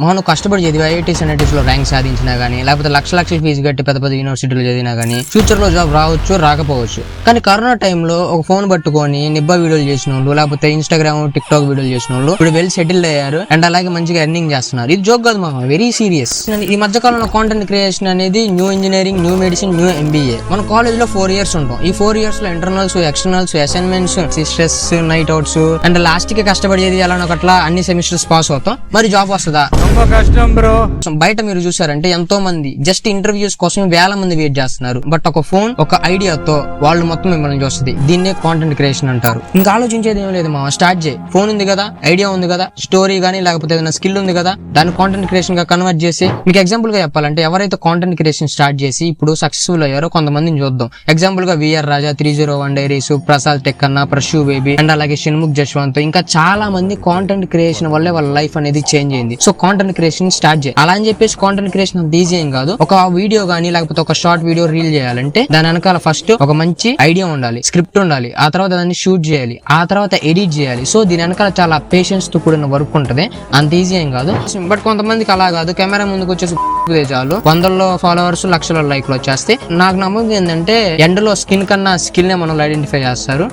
మనం కష్టపడి చదివి ఐఐటీస్ ఎన్ఐటీస్ లో ర్యాంక్ సాధించినా గానీ, లేకపోతే లక్షల ఫీజు కట్టి పెద్ద పెద్ద యూనివర్సిటీలు చదివినా గానీ ఫ్యూచర్ లో జాబ్ రావచ్చు రాకపోవచ్చు. కానీ కరోనా టైంలో ఒక ఫోన్ పట్టుకొని నిబ్బా వీడియోలు చేసిన వాళ్ళు, లేకపోతే ఇన్స్టాగ్రామ్ టిక్ టాక్ వీడియోలు చేసిన వాళ్ళు ఇప్పుడు వెల్ సెటిల్ అయ్యారు అండ్ అలాగే మంచిగా ఎర్నింగ్ చేస్తున్నారు. ఇది జోక్ కాదు మామ, వెరీ సీరియస్. ఈ మధ్య కాలంలో కాంటెంట్ క్రియేషన్ అనేది new engineering, new medicine, new MBA. మన కాలేజ్ లో 4 years ఉంటాం. ఈ 4 years లో internals, externals, assignments, stress, night outs and last కి కష్టపడి చదివాలని ఒకట్లా అన్ని సెమిస్టర్స్ పాస్ అవుతాం. మరి జాబ్ వస్తుందా? కష్టం బ్రో. బయట మీరు చూసారంటే ఎంతో మంది జస్ట్ ఇంటర్వ్యూస్ కోసం వేల మంది వెయిట్ చేస్తున్నారు. బట్ ఒక ఫోన్, ఒక ఐడియాతో వాళ్ళు మొత్తం మిమ్మల్ని చూస్తుంది. దీన్నే కాంటెంట్ క్రియేషన్ అంటారు. ఇంకా ఆలోచించేది ఏం లేదు మామ, స్టార్ట్ చేయి. ఫోన్ ఉంది కదా, ఐడియా ఉంది కదా, స్టోరీ గానీ లేకపోతే ఏదైనా స్కిల్ ఉంది కదా, దాన్ని కాంటెంట్ క్రియేషన్ గా కన్వర్ట్ చేసి, మీకు ఎగ్జాంపుల్ గా చెప్పాలంటే ఎవరైతే కాంటెంట్ క్రియేషన్ స్టార్ట్ చేసి ఇప్పుడు సక్సెస్ఫుల్ అయ్యారో కొంతమందిని చూద్దాం. ఎగ్జాంపుల్ గా విఆర్ రాజా, 301 డైరీస్, ప్రసాద్ టెక్ అన్న, ప్రశు బేబీ అండ్ అలాగే షణ్ముఖ్ జశ్వంత్, ఇంకా చాలా మంది కాంటెంట్ క్రియేషన్ వల్లే వాళ్ళ లైఫ్ అనేది చేంజ్ అయింది. సో కాంటెంట్ క్రియేషన్ స్టార్ట్ చేయి. అలా అని చెప్పేసి కాంటెంట్ క్రియేషన్ అంత ఈజీ ఏం కాదు. ఒక వీడియో గానీ లేకపోతే ఒక షార్ట్ వీడియో రీల్ చేయాలంటే దాని వెనకాల ఫస్ట్ ఒక మంచి ఐడియా ఉండాలి, స్క్రిప్ట్ ఉండాలి, ఆ తర్వాత దాన్ని షూట్ చేయాలి, ఆ తర్వాత ఎడిట్ చేయాలి. సో దీని వెనకాల చాలా పేషెన్స్ తో కూడిన వర్క్ ఉంటది. అంత ఈజీ ఏం కాదు. బట్ కొంతమందికి అలా కాదు, కెమెరా ముందుకు వచ్చేసి చాలు 100లో ఫాలోవర్స్, లక్షల లైక్లు వచ్చేస్తే. నాకు నమ్మకం ఏంటంటే ఎండ్ లో స్కిన్ కన్నా స్కిల్ నే మనల్ని ఐడెంటిఫై చేస్తారు.